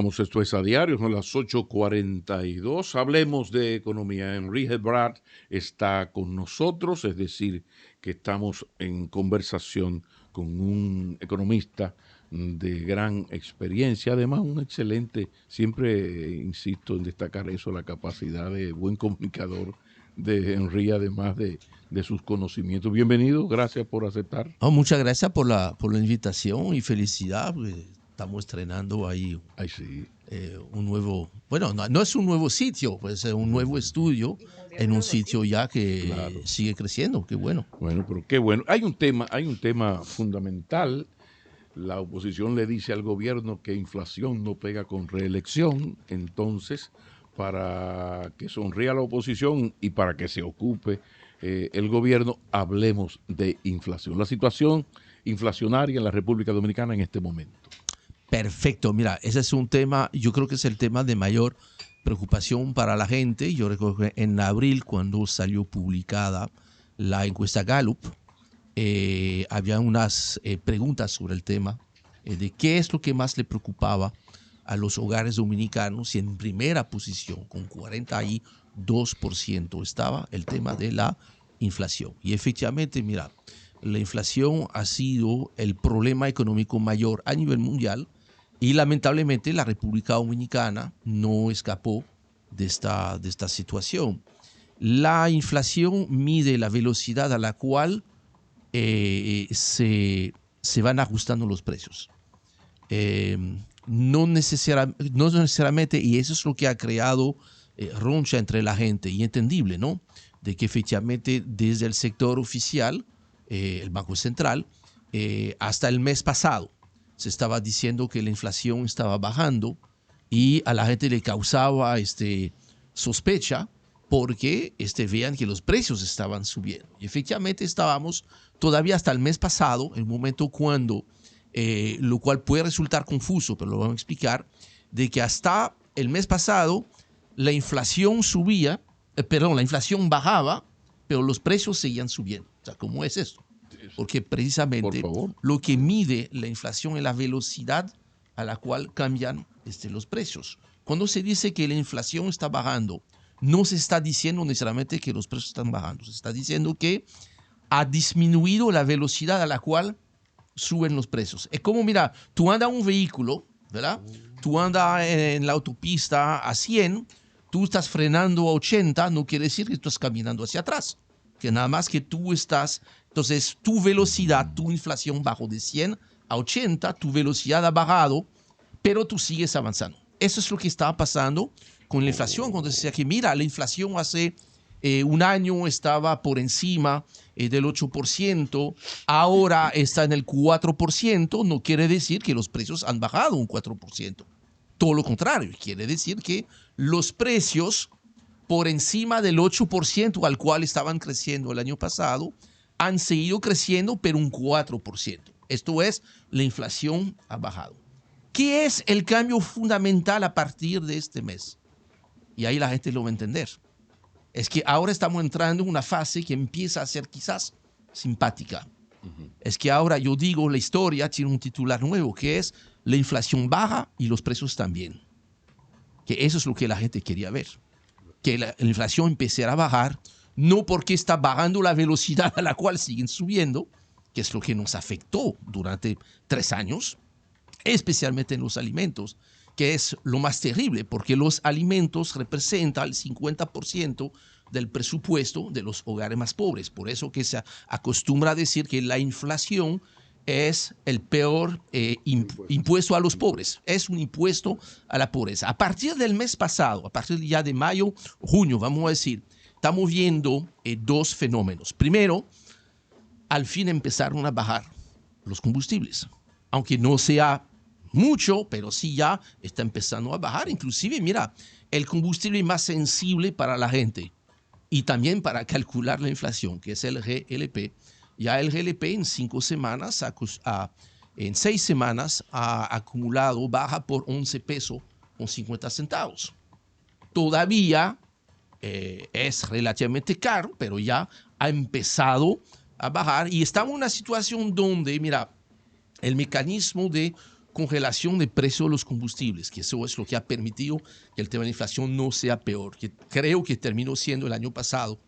Vamos, esto es a diario, son las 8:42. Hablemos de economía. Enrique Brad está con nosotros, es decir, que estamos en conversación con un economista de gran experiencia, además un excelente, siempre insisto en destacar eso, la capacidad de buen comunicador de Enrique, además de sus conocimientos. Bienvenido, gracias por aceptar. Oh, muchas gracias por la invitación y felicidad. Estamos estrenando ahí Ay, sí. un nuevo, bueno, no es un nuevo sitio, pues es un nuevo estudio en un sitio ya que Claro. sigue creciendo. Qué bueno. Bueno, pero qué bueno. Hay un tema fundamental. La oposición le dice al gobierno que inflación no pega con reelección. Entonces, para que sonría la oposición y para que se ocupe el gobierno, hablemos de inflación. La situación inflacionaria en la República Dominicana en este momento. Perfecto. Mira, ese es un tema, yo creo que es el tema de mayor preocupación para la gente. Yo recuerdo que en abril, cuando salió publicada la encuesta Gallup, había unas preguntas sobre el tema de qué es lo que más le preocupaba a los hogares dominicanos, y en primera posición, con 42%, estaba el tema de la inflación. Y efectivamente, mira, la inflación ha sido el problema económico mayor a nivel mundial, y lamentablemente la República Dominicana no escapó de esta situación. La inflación mide la velocidad a la cual se van ajustando los precios. No necesariamente, y eso es lo que ha creado roncha entre la gente, y entendible, ¿no? De que efectivamente desde el sector oficial, el Banco Central, hasta el mes pasado, se estaba diciendo que la inflación estaba bajando, y a la gente le causaba sospecha porque vean que los precios estaban subiendo. Y efectivamente estábamos todavía hasta el mes pasado, en un momento cuando, lo cual puede resultar confuso, pero lo vamos a explicar, de que hasta el mes pasado la inflación subía, la inflación bajaba, pero los precios seguían subiendo. O sea, ¿cómo es esto? Porque Por precisamente favor. lo que mide la inflación es la velocidad a la cual cambian los precios. Cuando se dice que la inflación está bajando, no se está diciendo necesariamente que los precios están bajando, se está diciendo que ha disminuido la velocidad a la cual suben los precios. Es como, mira, tú andas un vehículo, ¿verdad? Tú andas en la autopista a 100, tú estás frenando a 80, no quiere decir que tú estás caminando hacia atrás, que nada más que tú estás, entonces tu velocidad, tu inflación bajó de 100 a 80, tu velocidad ha bajado, pero tú sigues avanzando. Eso es lo que estaba pasando con la inflación, cuando decía que, mira, la inflación hace un año estaba por encima del 8%, ahora está en el 4%, no quiere decir que los precios han bajado un 4%. Todo lo contrario, quiere decir que los precios por encima del 8% al cual estaban creciendo el año pasado han seguido creciendo, pero un 4%. Esto es, la inflación ha bajado. ¿Qué es el cambio fundamental a partir de este mes? Y ahí la gente lo va a entender. Es que ahora estamos entrando en una fase que empieza a ser quizás simpática. Es que ahora yo digo, la historia tiene un titular nuevo, que es la inflación baja y los precios también. Que eso es lo que la gente quería ver. Que la inflación empezara a bajar, no porque está bajando la velocidad a la cual siguen subiendo, que es lo que nos afectó durante 3 años, especialmente en los alimentos, que es lo más terrible, porque los alimentos representan el 50% del presupuesto de los hogares más pobres. Por eso que se acostumbra a decir que la inflación es el peor impuesto a los pobres. Es un impuesto a la pobreza. A partir del mes pasado, a partir ya de mayo, junio, vamos a decir, estamos viendo dos fenómenos. Primero, al fin empezaron a bajar los combustibles, aunque no sea mucho, pero sí ya está empezando a bajar. Inclusive, mira, el combustible más sensible para la gente y también para calcular la inflación, que es el GLP. Ya el GLP en 5 semanas, en 6 semanas, ha acumulado baja por 11 pesos con 50 centavos. Todavía es relativamente caro, pero ya ha empezado a bajar, y estamos en una situación donde, mira, el mecanismo de congelación de precios de los combustibles, que eso es lo que ha permitido que el tema de la inflación no sea peor, que creo que terminó siendo el año pasado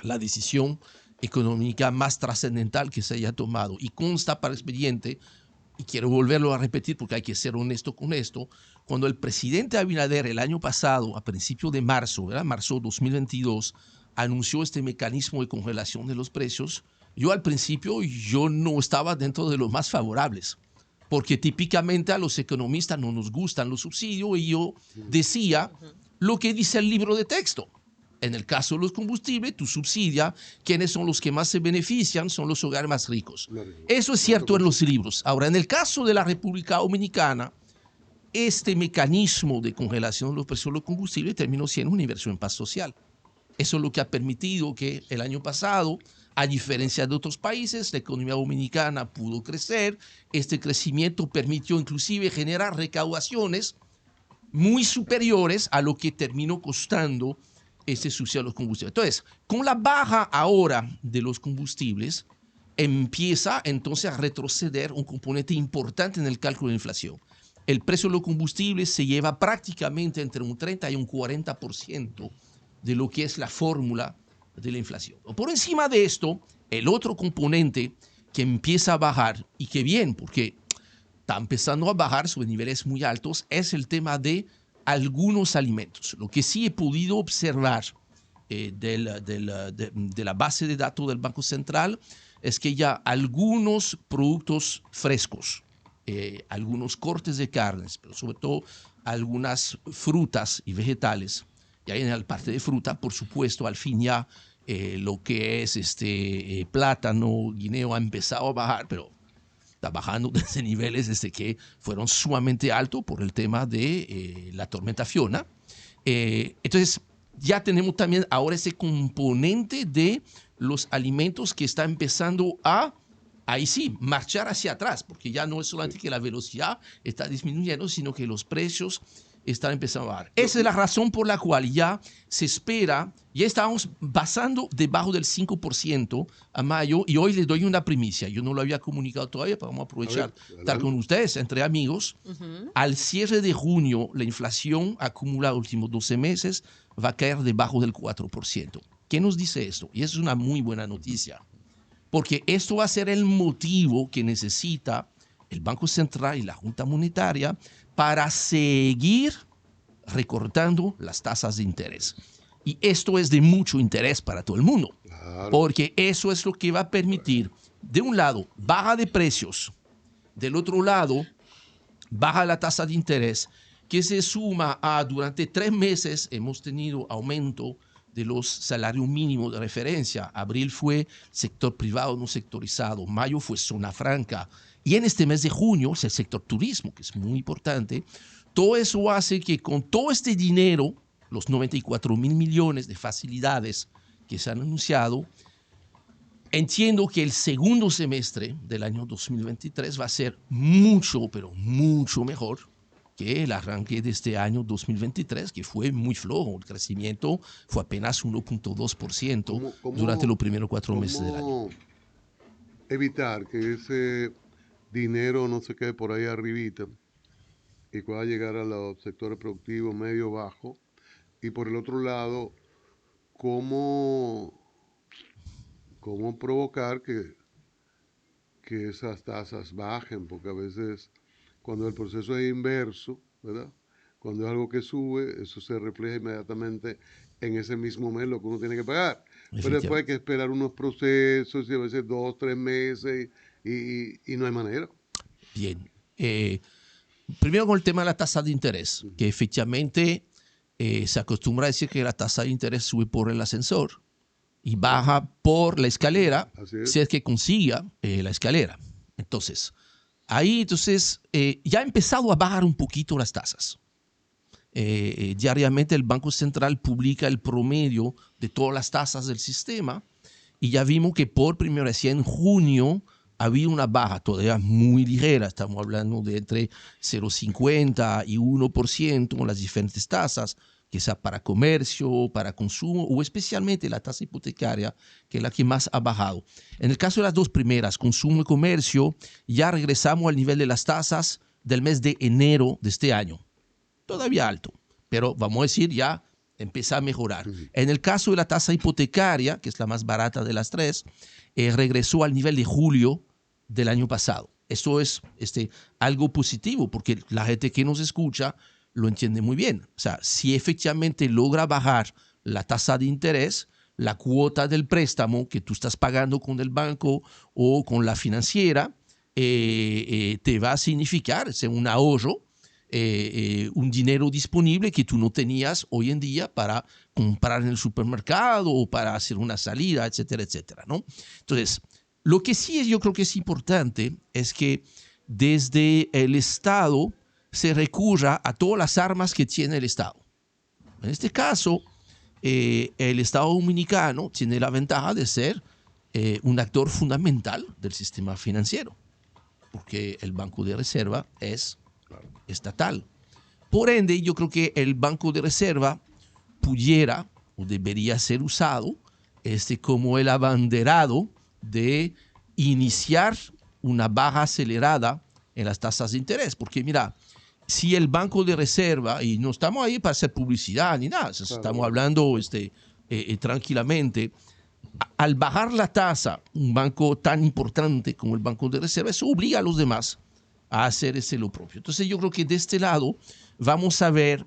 la decisión económica más trascendental que se haya tomado. Y consta para expediente, y quiero volverlo a repetir porque hay que ser honesto con esto, cuando el presidente Abinader el año pasado, a principios de marzo, ¿verdad? Marzo 2022, anunció este mecanismo de congelación de los precios, yo al principio yo no estaba dentro de los más favorables, porque típicamente a los economistas no nos gustan los subsidios y yo decía lo que dice el libro de texto. En el caso de los combustibles, tú subsidias, ¿quiénes son los que más se benefician? Son los hogares más ricos. Eso es cierto en los libros. Ahora, en el caso de la República Dominicana, este mecanismo de congelación de los precios de los combustibles terminó siendo una inversión en paz social. Eso es lo que ha permitido que el año pasado, a diferencia de otros países, la economía dominicana pudo crecer. Este crecimiento permitió inclusive generar recaudaciones muy superiores a lo que terminó costando este subsidio a los combustibles. Entonces, con la baja ahora de los combustibles, empieza entonces a retroceder un componente importante en el cálculo de la inflación. El precio de los combustibles se lleva prácticamente entre un 30 y un 40% de lo que es la fórmula de la inflación. Por encima de esto, el otro componente que empieza a bajar, y que bien, porque está empezando a bajar sobre niveles muy altos, es el tema de algunos alimentos. Lo que sí he podido observar de la base de datos del Banco Central es que ya algunos productos frescos, algunos cortes de carnes, pero sobre todo algunas frutas y vegetales, y ahí en la parte de fruta, por supuesto, al fin ya lo que es plátano, guineo ha empezado a bajar, pero está bajando desde niveles que fueron sumamente altos por el tema de la tormenta Fiona. Entonces, ya tenemos también ahora ese componente de los alimentos que está empezando a, ahí sí, marchar hacia atrás, porque ya no es solamente que la velocidad está disminuyendo, sino que los precios están empezando a bajar. Esa es la razón por la cual ya se espera, ya estamos basando debajo del 5% a mayo, y hoy les doy una primicia, yo no lo había comunicado todavía, pero vamos a aprovechar estar con ustedes, entre amigos. Al cierre de junio, la inflación acumulada los últimos 12 meses va a caer debajo del 4%. ¿Qué nos dice esto? Y eso es una muy buena noticia, porque esto va a ser el motivo que necesita el Banco Central y la Junta Monetaria para seguir recortando las tasas de interés. Y esto es de mucho interés para todo el mundo, porque eso es lo que va a permitir, de un lado, baja de precios, del otro lado, baja la tasa de interés, que se suma a, durante 3 meses hemos tenido aumento de los salarios mínimos de referencia. Abril fue sector privado no sectorizado, mayo fue zona franca, y en este mes de junio es el sector turismo, que es muy importante. Todo eso hace que con todo este dinero, los 94.000 millones de facilidades que se han anunciado, entiendo que el segundo semestre del año 2023 va a ser mucho, pero mucho mejor que el arranque de este año 2023, que fue muy flojo. El crecimiento fue apenas 1.2% durante los primeros 4 meses del año. Evitar que ese dinero no se quede por ahí arribita y pueda llegar a los sectores productivos medio bajo, y por el otro lado, cómo provocar que esas tasas bajen, porque a veces cuando el proceso es inverso, ¿verdad? Cuando es algo que sube, eso se refleja inmediatamente en ese mismo mes lo que uno tiene que pagar. Pero después hay que esperar unos procesos y a veces 2, 3 meses y no hay manera. Bien. Primero con el tema de la tasa de interés, que efectivamente se acostumbra a decir que la tasa de interés sube por el ascensor y baja por la escalera, si es que consiga la escalera. Entonces, ahí ya ha empezado a bajar un poquito las tasas. Diariamente el Banco Central publica el promedio de todas las tasas del sistema, y ya vimos que por primera vez en junio había una baja todavía muy ligera. Estamos hablando de entre 0,50 y 1% en las diferentes tasas, que sea para comercio, para consumo, o especialmente la tasa hipotecaria, que es la que más ha bajado. En el caso de las dos primeras, consumo y comercio, ya regresamos al nivel de las tasas del mes de enero de este año. Todavía alto, pero vamos a decir ya empieza a mejorar. En el caso de la tasa hipotecaria, que es la más barata de las tres, regresó al nivel de julio del año pasado. Eso es algo positivo porque la gente que nos escucha lo entiende muy bien. O sea, si efectivamente logra bajar la tasa de interés, la cuota del préstamo que tú estás pagando con el banco o con la financiera, te va a significar un ahorro, un dinero disponible que tú no tenías hoy en día para comprar en el supermercado o para hacer una salida, etcétera, etcétera, ¿no? Entonces, lo que sí yo creo que es importante es que desde el Estado se recurra a todas las armas que tiene el Estado. En este caso, el Estado dominicano tiene la ventaja de ser un actor fundamental del sistema financiero, porque el Banco de Reserva es estatal. Por ende, yo creo que el Banco de Reserva pudiera o debería ser usado como el abanderado de iniciar una baja acelerada en las tasas de interés. Porque mira, si el Banco de Reserva, y no estamos ahí para hacer publicidad ni nada, estamos hablando tranquilamente, al bajar la tasa, un banco tan importante como el Banco de Reserva, eso obliga a los demás a hacer lo propio. Entonces yo creo que de este lado vamos a ver,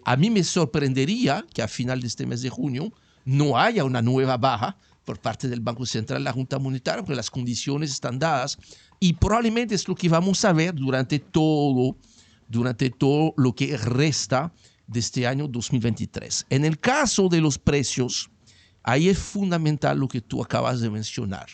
a mí me sorprendería que a final de este mes de junio no haya una nueva baja por parte del Banco Central, la Junta Monetaria, porque las condiciones están dadas y probablemente es lo que vamos a ver durante todo lo que resta de este año 2023. En el caso de los precios, ahí es fundamental lo que tú acabas de mencionar,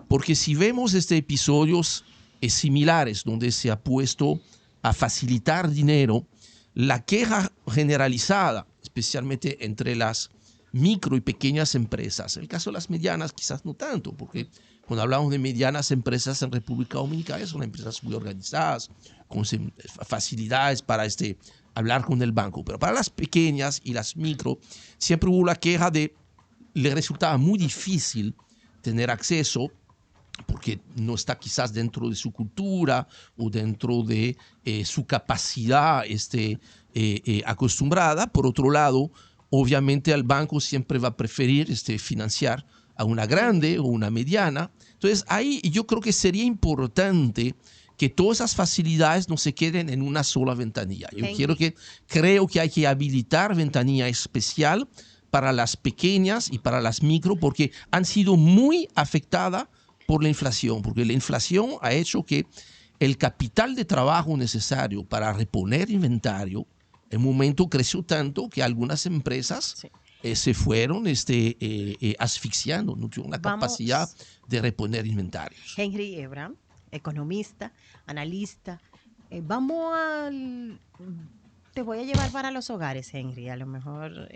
porque si vemos episodios similares donde se ha puesto a facilitar dinero, la queja generalizada, especialmente entre las micro y pequeñas empresas, en el caso de las medianas quizás no tanto, porque cuando hablamos de medianas empresas en República Dominicana son empresas muy organizadas, con facilidades para hablar con el banco, pero para las pequeñas y las micro siempre hubo la queja de le resultaba muy difícil tener acceso porque no está quizás dentro de su cultura o dentro de su capacidad acostumbrada. Por otro lado, obviamente el banco siempre va a preferir financiar a una grande o una mediana. Entonces ahí yo creo que sería importante que todas esas facilidades no se queden en una sola ventanilla. Yo creo que hay que habilitar ventanilla especial para las pequeñas y para las micro porque han sido muy afectadas por la inflación, porque la inflación ha hecho que el capital de trabajo necesario para reponer inventario en un momento creció tanto que algunas empresas se fueron asfixiando, no tuvieron la capacidad de reponer inventarios. Henry Ebram, economista, analista. Te voy a llevar para los hogares, Henry. A lo mejor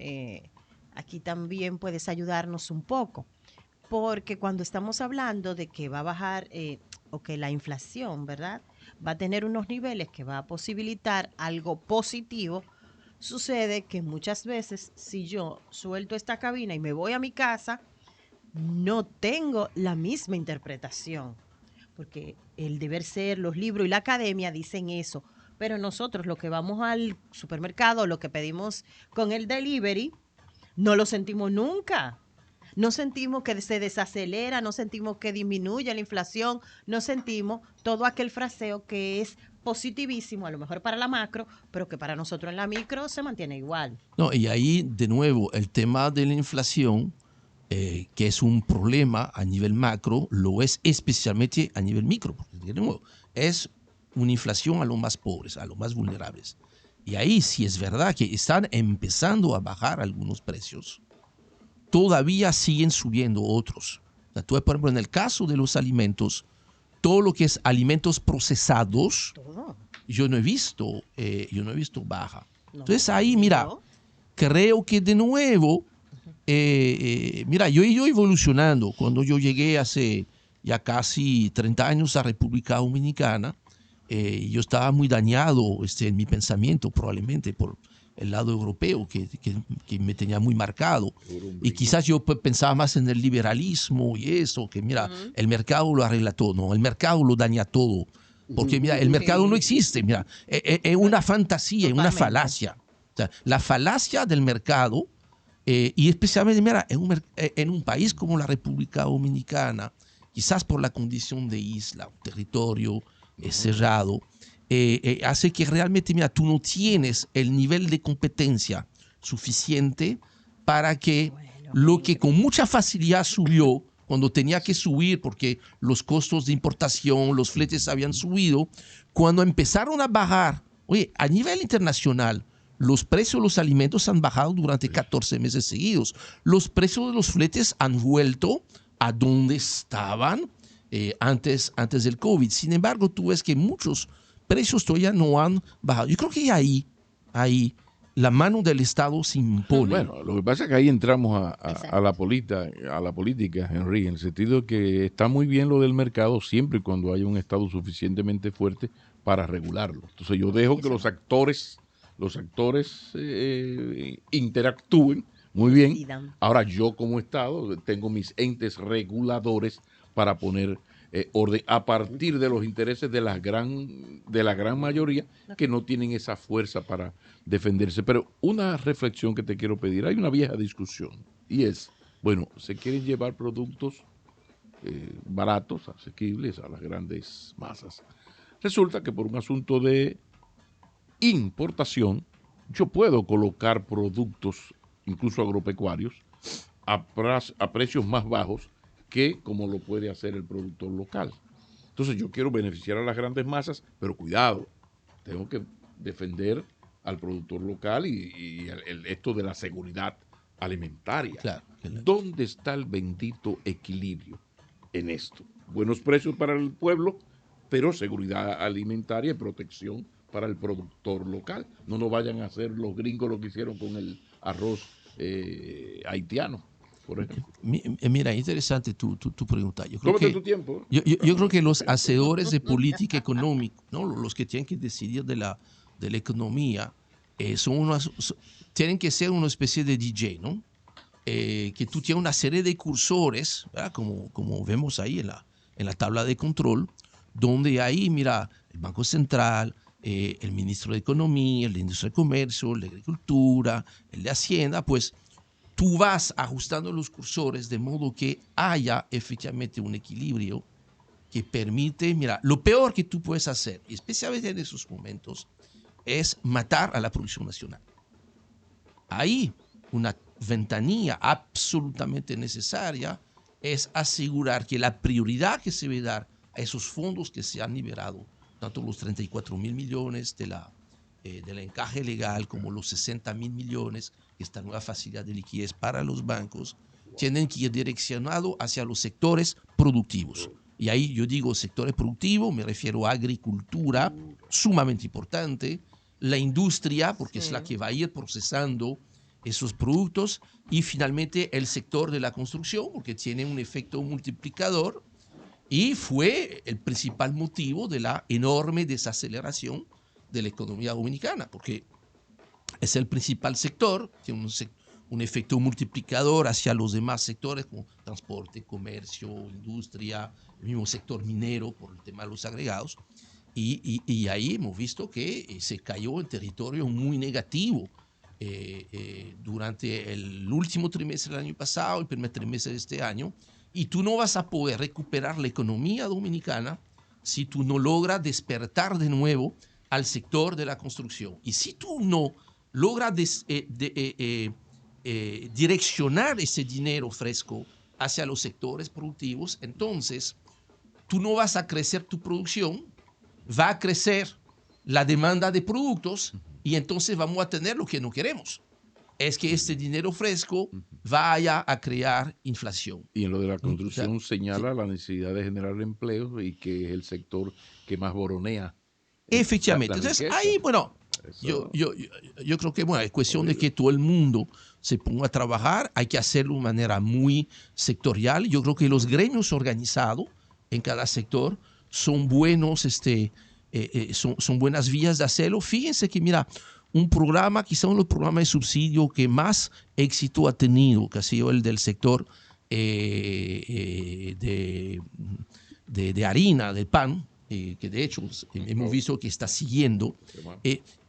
aquí también puedes ayudarnos un poco. Porque cuando estamos hablando de que va a bajar o que la inflación, ¿verdad?, va a tener unos niveles que va a posibilitar algo positivo, sucede que muchas veces si yo suelto esta cabina y me voy a mi casa, no tengo la misma interpretación. Porque el deber ser, los libros y la academia dicen eso. Pero nosotros, lo que vamos al supermercado, lo que pedimos con el delivery, no lo sentimos nunca. No sentimos que se desacelera, no sentimos que disminuye la inflación, no sentimos todo aquel fraseo que es positivísimo, a lo mejor para la macro, pero que para nosotros en la micro se mantiene igual. No, y ahí, de nuevo, el tema de la inflación, que es un problema a nivel macro, lo es especialmente a nivel micro, porque de nuevo, es una inflación a los más pobres, a los más vulnerables. Y ahí sí es verdad que están empezando a bajar algunos precios, todavía siguen subiendo otros. O sea, tú, por ejemplo, en el caso de los alimentos, todo lo que es alimentos procesados, yo no he visto baja. Entonces ahí, mira, creo que de nuevo, mira, yo he ido evolucionando. Cuando yo llegué hace ya casi 30 años a República Dominicana, yo estaba muy dañado en mi pensamiento, probablemente por el lado europeo que me tenía muy marcado. Y quizás yo pensaba más en el liberalismo y eso, que mira, el mercado lo arregla todo. No, el mercado lo daña todo. Porque mira, el mercado no existe, mira, es una fantasía, es una Totalmente. falacia. O sea, la falacia del mercado, y especialmente mira, en un país como la República Dominicana, quizás por la condición de isla, un territorio cerrado, hace que realmente, mira, tú no tienes el nivel de competencia suficiente para que lo que con mucha facilidad subió, cuando tenía que subir porque los costos de importación, los fletes habían subido, cuando empezaron a bajar, oye, a nivel internacional, los precios de los alimentos han bajado durante 14 meses seguidos. Los precios de los fletes han vuelto a donde estaban antes del COVID. Sin embargo, tú ves que muchos precios todavía no han bajado. Yo creo que ahí la mano del Estado se impone. Bueno, lo que pasa es que ahí entramos a Exacto. la política, Henry, en el sentido de que está muy bien lo del mercado siempre y cuando haya un Estado suficientemente fuerte para regularlo. Entonces yo dejo que los actores interactúen muy bien. Decidan. Ahora yo como Estado tengo mis entes reguladores para poner orden a partir de los intereses de la gran mayoría que no tienen esa fuerza para defenderse. Pero una reflexión que te quiero pedir, hay una vieja discusión y es, bueno, se quieren llevar productos baratos, asequibles a las grandes masas. Resulta que por un asunto de importación, yo puedo colocar productos, incluso agropecuarios, a precios más bajos que como lo puede hacer el productor local. Entonces yo quiero beneficiar a las grandes masas, pero cuidado, tengo que defender al productor local y esto de la seguridad alimentaria. Claro. ¿Dónde está el bendito equilibrio en esto? Buenos precios para el pueblo, pero seguridad alimentaria y protección para el productor local. No nos vayan a hacer los gringos lo que hicieron con el arroz haitiano, por ejemplo. Mira, interesante tu pregunta. Yo creo Tómate que, tu tiempo. yo creo que los hacedores de política económica, ¿no? Los que tienen que decidir de la economía, tienen que ser una especie de DJ, ¿no? Que tú tienes una serie de cursores, ¿verdad? Como vemos ahí en la tabla de control, donde ahí, mira, el Banco Central, el ministro de Economía, el de Industria y Comercio, el de Agricultura, el de Hacienda, pues tú vas ajustando los cursores de modo que haya efectivamente un equilibrio que permite, mira, lo peor que tú puedes hacer, especialmente en esos momentos, es matar a la producción nacional. Ahí una ventanilla absolutamente necesaria es asegurar que la prioridad que se debe dar a esos fondos que se han liberado, tanto los 34.000 millones del encaje legal como los 60.000 millones, esta nueva facilidad de liquidez para los bancos, tienen que ir direccionados hacia los sectores productivos. Y ahí yo digo sectores productivos, me refiero a agricultura, sumamente importante, la industria, porque es la que va a ir procesando esos productos, y finalmente el sector de la construcción, porque tiene un efecto multiplicador, y fue el principal motivo de la enorme desaceleración de la economía dominicana, porque es el principal sector, tiene un efecto multiplicador hacia los demás sectores como transporte, comercio, industria, el mismo sector minero por el tema de los agregados, y ahí hemos visto que se cayó en territorio muy negativo durante el último trimestre del año pasado, el primer trimestre de este año, y tú no vas a poder recuperar la economía dominicana si tú no logras despertar de nuevo al sector de la construcción. Y si tú no logras direccionar ese dinero fresco hacia los sectores productivos, entonces tú no vas a crecer tu producción, va a crecer la demanda de productos y entonces vamos a tener lo que no queremos. Es que este dinero fresco vaya a crear inflación. Y en lo de la construcción señala sí. la necesidad de generar empleo y que es el sector que más boronea. Efectivamente. La Entonces, riqueza. ahí, bueno, Eso. yo creo que bueno, es cuestión de que todo el mundo se ponga a trabajar. Hay que hacerlo de manera muy sectorial. Yo creo que los gremios organizados en cada sector son buenos, son buenas vías de hacerlo. Fíjense que, mira, un programa, quizá uno de los programas de subsidio que más éxito ha tenido, que ha sido el del sector de harina, del pan, que de hecho hemos visto que está siguiendo,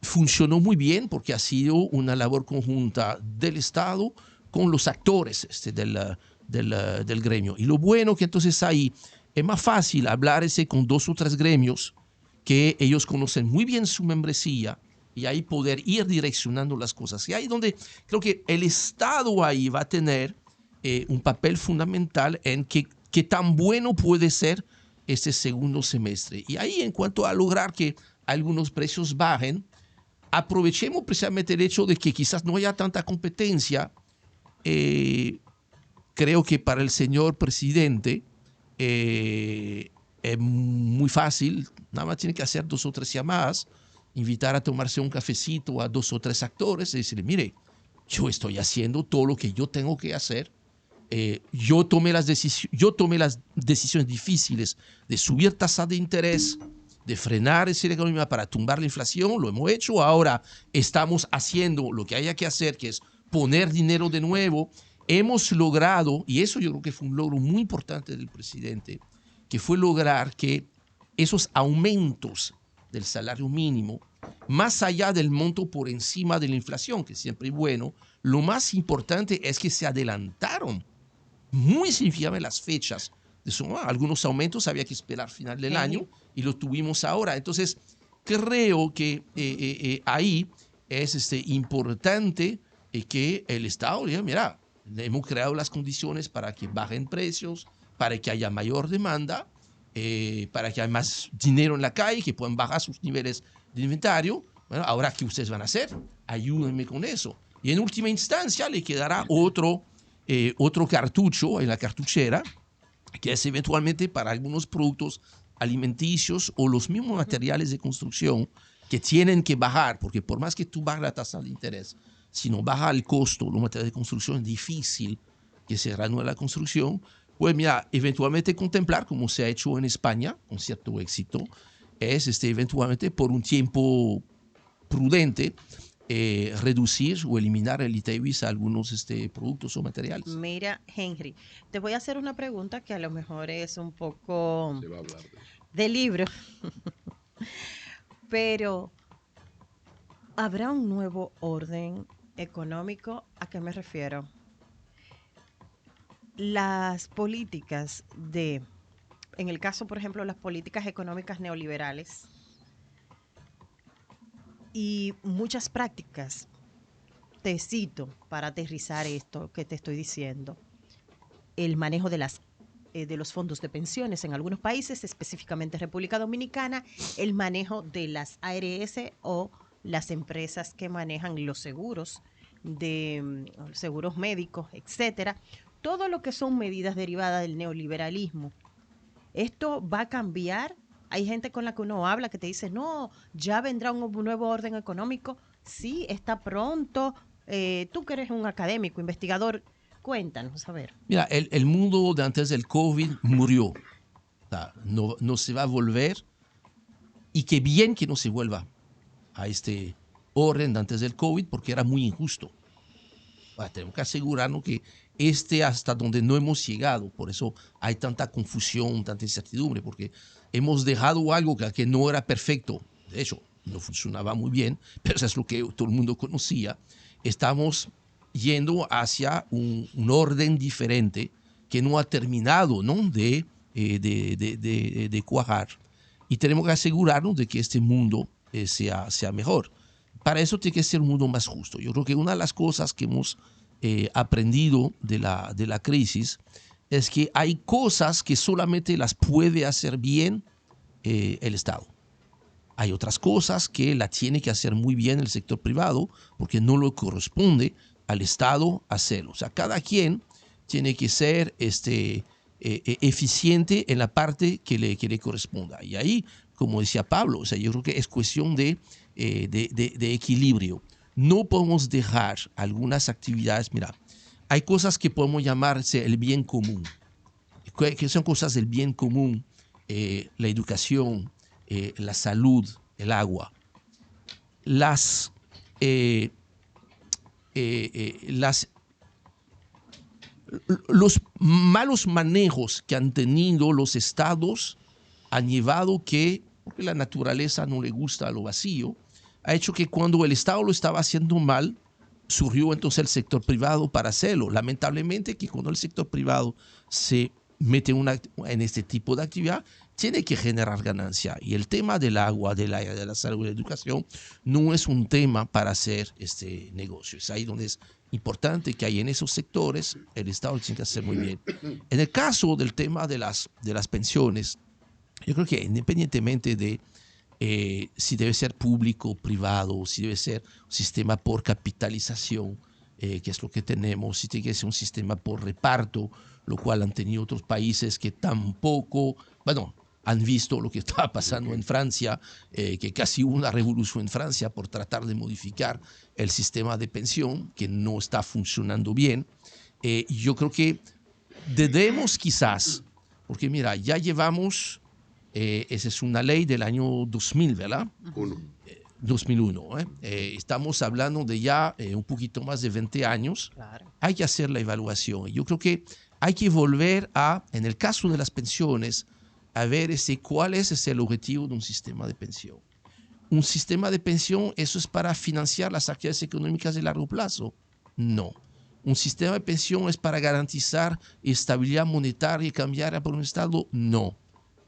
funcionó muy bien porque ha sido una labor conjunta del Estado con los actores del gremio. Y lo bueno que entonces ahí es más fácil hablar con 2 o 3 gremios que ellos conocen muy bien su membresía y ahí poder ir direccionando las cosas. Y ahí donde creo que el Estado ahí va a tener un papel fundamental en qué tan bueno puede ser este segundo semestre. Y ahí, en cuanto a lograr que algunos precios bajen, aprovechemos precisamente el hecho de que quizás no haya tanta competencia. Creo que para el señor presidente es muy fácil, nada más tiene que hacer 2 o 3 llamadas, invitar a tomarse un cafecito a 2 o 3 actores y decirle, mire, yo estoy haciendo todo lo que yo tengo que hacer. Yo tomé las decisiones difíciles de subir tasa de interés, de frenar la economía para tumbar la inflación, lo hemos hecho. Ahora estamos haciendo lo que haya que hacer, que es poner dinero de nuevo. Hemos logrado, y eso yo creo que fue un logro muy importante del presidente, que fue lograr que esos aumentos del salario mínimo, más allá del monto por encima de la inflación, que siempre es bueno, lo más importante es que se adelantaron muy significativamente las fechas. Algunos aumentos había que esperar final del año y lo tuvimos ahora. Entonces, creo que ahí es importante que el Estado diga, mira, hemos creado las condiciones para que bajen precios, para que haya mayor demanda, para que haya más dinero en la calle, que puedan bajar sus niveles de inventario. Bueno, ahora, ¿qué ustedes van a hacer? Ayúdenme con eso. Y en última instancia le quedará otro cartucho en la cartuchera, que es eventualmente para algunos productos alimenticios o los mismos materiales de construcción que tienen que bajar, porque por más que tú bajes la tasa de interés, si no baja el costo, los materiales de construcción, es difícil que se reanude la construcción. Pues mira, eventualmente contemplar, como se ha hecho en España, con cierto éxito, es eventualmente por un tiempo prudente, reducir o eliminar el ITEVIS a algunos productos o materiales. Mira, Henry, te voy a hacer una pregunta que a lo mejor es un poco Se va a hablar de libro, pero ¿habrá un nuevo orden económico? ¿A qué me refiero? Las políticas en el caso, por ejemplo, las políticas económicas neoliberales y muchas prácticas, te cito para aterrizar esto que te estoy diciendo, el manejo de los fondos de pensiones en algunos países, específicamente República Dominicana, el manejo de las ARS o las empresas que manejan los seguros, seguros médicos, etcétera. Todo lo que son medidas derivadas del neoliberalismo. ¿Esto va a cambiar? Hay gente con la que uno habla que te dice, no, ya vendrá un nuevo orden económico. Sí, está pronto. Tú que eres un académico, investigador, cuéntanos, a ver. Mira, el mundo de antes del COVID murió. O sea, no se va a volver, y qué bien que no se vuelva a este orden de antes del COVID, porque era muy injusto. Tenemos que asegurarnos que hasta donde no hemos llegado, por eso hay tanta confusión, tanta incertidumbre, porque hemos dejado algo que no era perfecto. De hecho, no funcionaba muy bien, pero eso es lo que todo el mundo conocía. Estamos yendo hacia un orden diferente que no ha terminado, ¿no? de cuajar. Y tenemos que asegurarnos de que este mundo sea mejor. Para eso tiene que ser un mundo más justo. Yo creo que una de las cosas que hemos aprendido de la crisis es que hay cosas que solamente las puede hacer bien el Estado. Hay otras cosas que la tiene que hacer muy bien el sector privado porque no le corresponde al Estado hacerlo. O sea, cada quien tiene que ser eficiente en la parte que le corresponda. Y ahí, como decía Pablo, o sea, yo creo que es cuestión de equilibrio. No podemos dejar algunas actividades. Mira, hay cosas que podemos llamarse el bien común, que son cosas del bien común, la educación, la salud, el agua. Los malos manejos que han tenido los estados han llevado que, porque la naturaleza no le gusta a lo vacío, ha hecho que cuando el Estado lo estaba haciendo mal, surgió entonces el sector privado para hacerlo. Lamentablemente que cuando el sector privado se mete en este tipo de actividad, tiene que generar ganancia. Y el tema del agua, del aire, de la salud y de la educación no es un tema para hacer este negocio. Es ahí donde es importante que hay en esos sectores el Estado lo tiene que hacer muy bien. En el caso del tema de las pensiones, yo creo que independientemente de si debe ser público o privado, si debe ser un sistema por capitalización, que es lo que tenemos, si tiene que ser un sistema por reparto, lo cual han tenido otros países que tampoco, bueno, han visto lo que estaba pasando en Francia, que casi hubo una revolución en Francia por tratar de modificar el sistema de pensión, que no está funcionando bien. Yo creo que debemos quizás, porque mira, ya llevamos... esa es una ley del año 2000, ¿verdad? 2001. Estamos hablando de ya un poquito más de 20 años. Claro. Hay que hacer la evaluación. Yo creo que hay que volver a, en el caso de las pensiones, a ver cuál es el objetivo de un sistema de pensión. Un sistema de pensión, ¿eso es para financiar las actividades económicas de largo plazo? No. ¿Un sistema de pensión es para garantizar estabilidad monetaria y cambiaria por un Estado? No.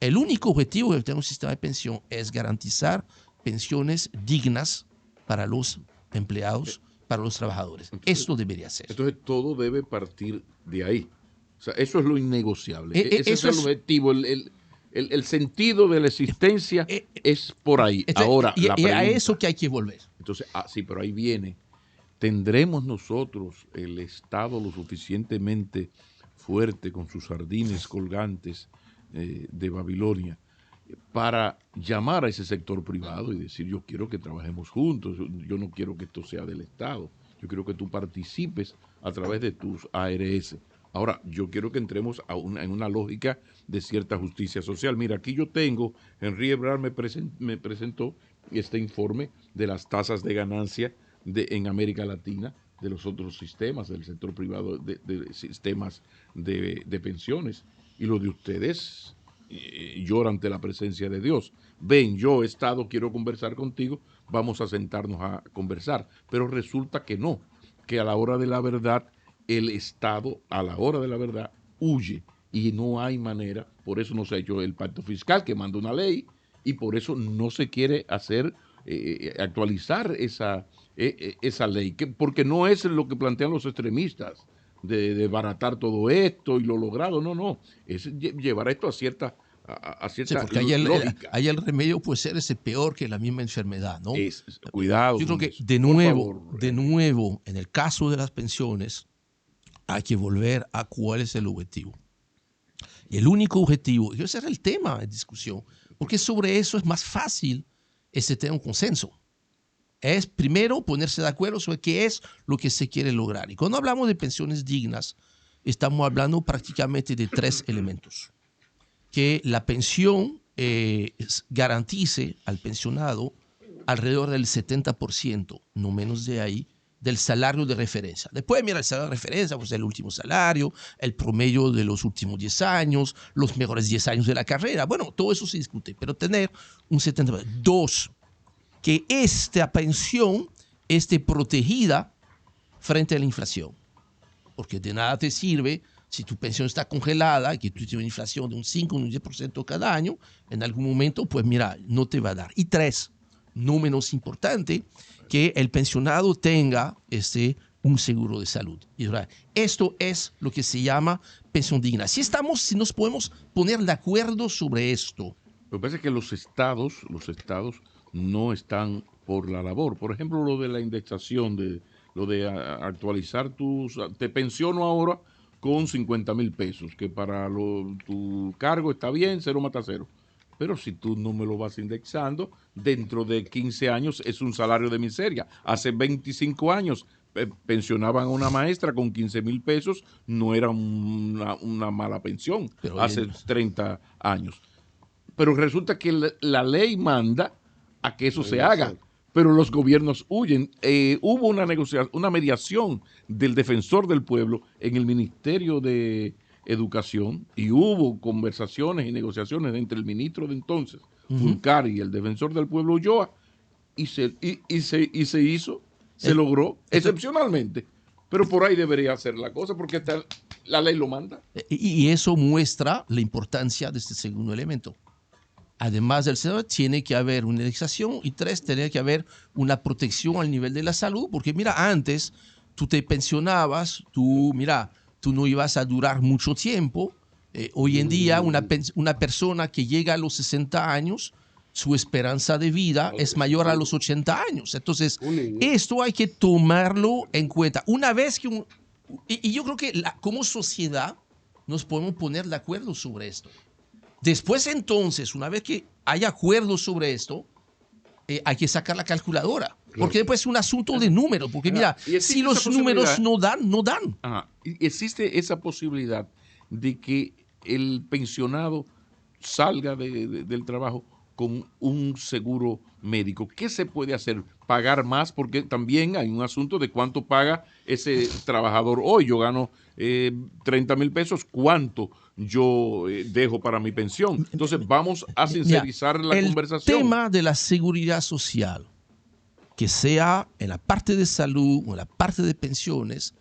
El único objetivo de tener un sistema de pensión es garantizar pensiones dignas para los empleados, para los trabajadores. Esto debería ser. Entonces todo debe partir de ahí. O sea, eso es lo innegociable. Ese es Eso el objetivo. El sentido de la existencia es por ahí. Ahora, y la a pregunta, eso que hay que volver. entonces, sí, pero ahí viene. ¿Tendremos nosotros el Estado lo suficientemente fuerte con sus sardines colgantes de Babilonia para llamar a ese sector privado y decir, yo quiero que trabajemos juntos, yo no quiero que esto sea del Estado, yo quiero que tú participes a través de tus ARS? Ahora, yo quiero que entremos en una lógica de cierta justicia social. Mira, aquí yo tengo, Henry Ebrard me presentó este informe de las tasas de ganancia en América Latina, de los otros sistemas, del sector privado, de sistemas de pensiones. Y lo de ustedes llora ante la presencia de Dios. Ven, yo Estado quiero conversar contigo, vamos a sentarnos a conversar. Pero resulta que no, que a la hora de la verdad, el Estado, a la hora de la verdad, huye. Y no hay manera, por eso no se ha hecho el pacto fiscal, que manda una ley, y por eso no se quiere hacer, actualizar esa ley, porque no es lo que plantean los extremistas, de baratar todo esto y lo logrado, no, es llevar esto a cierta Sí, porque lógica. ahí el remedio puede ser ese peor que la misma enfermedad, ¿no? Cuidado. Yo creo que eso. de nuevo, en el caso de las pensiones, hay que volver a cuál es el objetivo. Y el único objetivo, y ese era el tema de discusión, porque sobre eso es más fácil tener un consenso. Es primero ponerse de acuerdo sobre qué es lo que se quiere lograr. Y cuando hablamos de pensiones dignas, estamos hablando prácticamente de 3 elementos. Que la pensión garantice al pensionado alrededor del 70%, no menos de ahí, del salario de referencia. Después, mira, el salario de referencia, pues el último salario, el promedio de los últimos 10 años, los mejores 10 años de la carrera. Bueno, todo eso se discute, pero tener un 70%. 2, que esta pensión esté protegida frente a la inflación. Porque de nada te sirve si tu pensión está congelada y que tú tienes una inflación de un 5 o un 10% cada año, en algún momento, pues mira, no te va a dar. Y 3, no menos importante, que el pensionado tenga un seguro de salud. Y ahora, esto es lo que se llama pensión digna. Si nos podemos poner de acuerdo sobre esto. Lo que pasa es que los estados no están por la labor. Por ejemplo, lo de la indexación, lo de actualizar te pensiono ahora con 50,000 pesos, que para tu cargo está bien, cero mata cero. Pero si tú no me lo vas indexando, dentro de 15 años es un salario de miseria. Hace 25 años pensionaban a una maestra con 15,000 pesos, no era una mala pensión. Pero hace 30 años. Pero resulta que la ley manda a que eso se haga, pero los gobiernos huyen. Hubo una negociación, una mediación del defensor del pueblo en el Ministerio de educación y hubo conversaciones y negociaciones entre el ministro de entonces, Fulcar, y el defensor del pueblo Ulloa, y se hizo, se logró excepcionalmente. Pero por ahí debería hacer la cosa porque la ley lo manda. Y eso muestra la importancia de este segundo elemento. Además del Senado, tiene que haber una indexación y tres, tiene que haber una protección al nivel de la salud, porque mira, antes tú te pensionabas, tú no ibas a durar mucho tiempo. Hoy en día, una persona que llega a los 60 años, su esperanza de vida es mayor a los 80 años. Entonces, esto hay que tomarlo en cuenta. Una vez que y yo creo que como sociedad nos podemos poner de acuerdo sobre esto. Después, entonces, una vez que hay acuerdos sobre esto, hay que sacar la calculadora. Porque después es un asunto de números. Porque mira, si los números no dan, no dan. Y existe esa posibilidad de que el pensionado salga del trabajo con un seguro médico. ¿Qué se puede hacer? ¿Pagar más? Porque también hay un asunto de cuánto paga ese trabajador hoy. Yo gano 30 mil pesos. ¿Cuánto yo dejo para mi pensión? Entonces vamos a sincerizar la conversación. El tema de la seguridad social, que sea en la parte de salud o en la parte de pensiones,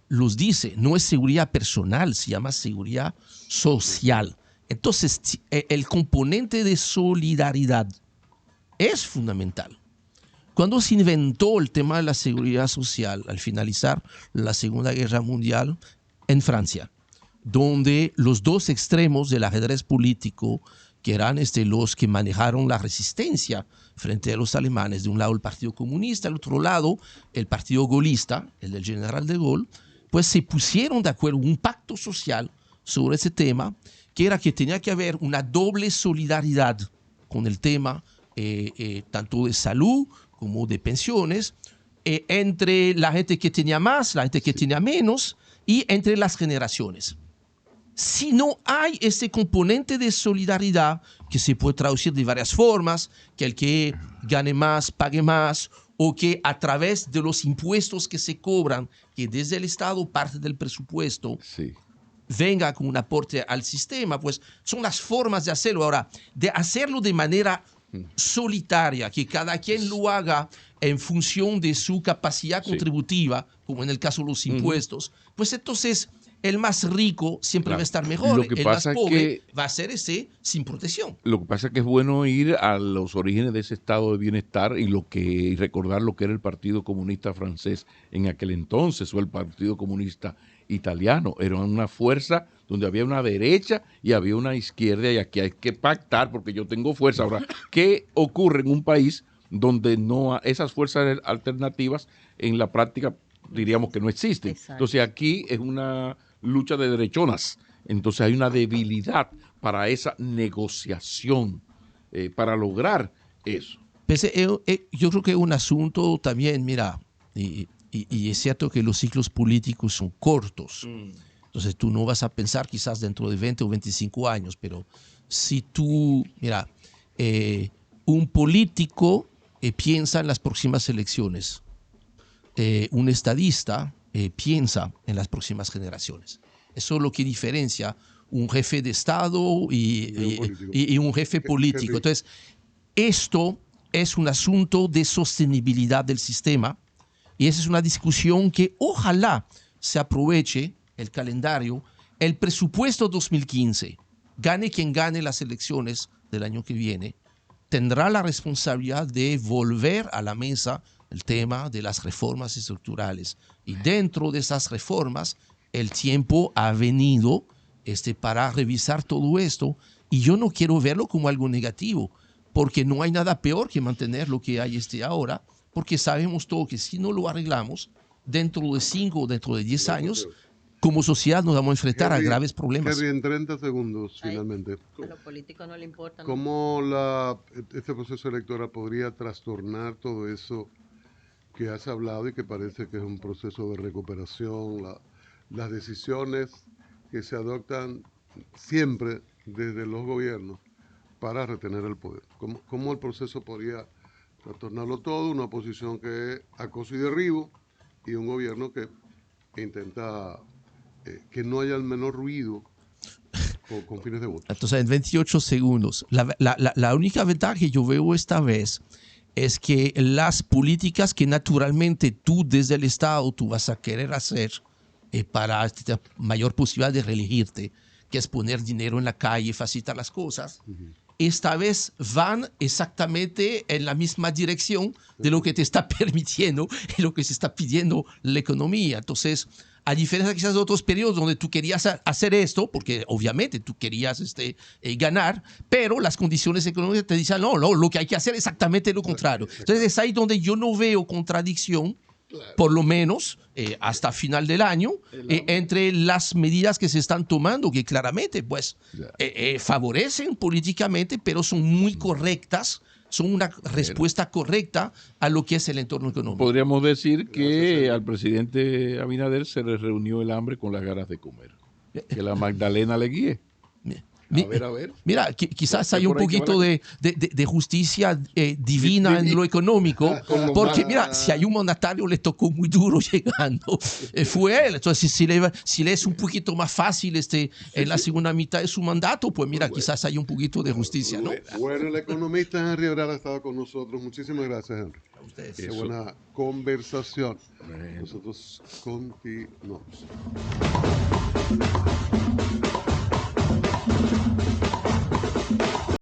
los dice, no es seguridad personal, se llama seguridad social. Entonces, el componente de solidaridad es fundamental. Cuando se inventó el tema de la seguridad social al finalizar la Segunda Guerra Mundial en Francia, donde los dos extremos del ajedrez político, que eran los que manejaron la resistencia frente a los alemanes, de un lado el Partido Comunista, del otro lado el Partido Gaullista, el del general de Gaulle, pues se pusieron de acuerdo un pacto social sobre ese tema, que era que tenía que haber una doble solidaridad con el tema tanto de salud como de pensiones, entre la gente que tenía más, la gente que tenía menos, y entre las generaciones. Si no hay ese componente de solidaridad, que se puede traducir de varias formas, que el que gane más pague más, o que a través de los impuestos que se cobran, que desde el Estado parte del presupuesto, venga con un aporte al sistema, pues son las formas de hacerlo. Ahora, de hacerlo de manera solitaria, que cada quien lo haga en función de su capacidad contributiva, como en el caso de los impuestos, pues entonces el más rico siempre va a estar mejor, el más pobre va a ser ese sin protección. Lo que pasa es que es bueno ir a los orígenes de ese estado de bienestar y recordar lo que era el Partido Comunista francés en aquel entonces, o el Partido Comunista italiano. Era una fuerza donde había una derecha y había una izquierda, y aquí hay que pactar porque yo tengo fuerza. Ahora, ¿qué ocurre en un país donde esas fuerzas alternativas en la práctica diríamos que no existen? Exacto. Entonces aquí es una lucha de derechonas. Entonces hay una debilidad para esa negociación, para lograr eso. Yo creo que es un asunto también, mira, y es cierto que los ciclos políticos son cortos. Entonces tú no vas a pensar quizás dentro de 20 o 25 años, pero si tú, mira, un político piensa en las próximas elecciones, un estadista piensa en las próximas generaciones. Eso es lo que diferencia un jefe de Estado y un jefe político. Entonces, esto es un asunto de sostenibilidad del sistema, y esa es una discusión que ojalá se aproveche el calendario, el presupuesto 2015, gane quien gane las elecciones del año que viene, tendrá la responsabilidad de volver a la mesa el tema de las reformas estructurales. Y dentro de esas reformas, el tiempo ha venido para revisar todo esto, y yo no quiero verlo como algo negativo, porque no hay nada peor que mantener lo que hay ahora, porque sabemos todo que si no lo arreglamos, dentro de 5 o dentro de 10 años, como sociedad nos vamos a enfrentar a graves problemas. Henry, en 30 segundos, finalmente. A los políticos no le importa. ¿Cómo este proceso electoral podría trastornar todo eso que has hablado y que parece que es un proceso de recuperación? Las decisiones que se adoptan siempre desde los gobiernos para retener el poder. ¿Cómo el proceso podría trastornarlo todo? Una oposición que es acoso y derribo, y un gobierno que intenta que no haya el menor ruido con fines de voto. Entonces, en 28 segundos. La única ventaja que yo veo esta vez es que las políticas que naturalmente tú desde el Estado tú vas a querer hacer para tener mayor posibilidad de reelegirte, que es poner dinero en la calle, facilitar las cosas, esta vez van exactamente en la misma dirección de lo que te está permitiendo y lo que se está pidiendo la economía. Entonces, a diferencia de quizás de otros periodos donde tú querías hacer esto, porque obviamente tú querías ganar, pero las condiciones económicas te dicen, no, lo que hay que hacer es exactamente lo contrario. Entonces es ahí donde yo no veo contradicción, por lo menos hasta final del año, entre las medidas que se están tomando, que claramente pues, favorecen políticamente, pero son muy correctas, son una respuesta correcta a lo que es el entorno económico. Podríamos decir que al presidente Abinader se le reunió el hambre con las ganas de comer. Que la Magdalena le guíe. A ver. Mira, quizás hay un poquito de justicia divina en lo económico, porque mira, si hay un mandatario le tocó muy duro llegando, fue él. Entonces, si le es un poquito más fácil en la segunda mitad de su mandato, pues mira, quizás hay un poquito de justicia, ¿no? Bueno, el economista Henry Ebrard ha estado con nosotros. Muchísimas gracias, Henry. A ustedes. Qué buena conversación. Nosotros continuamos.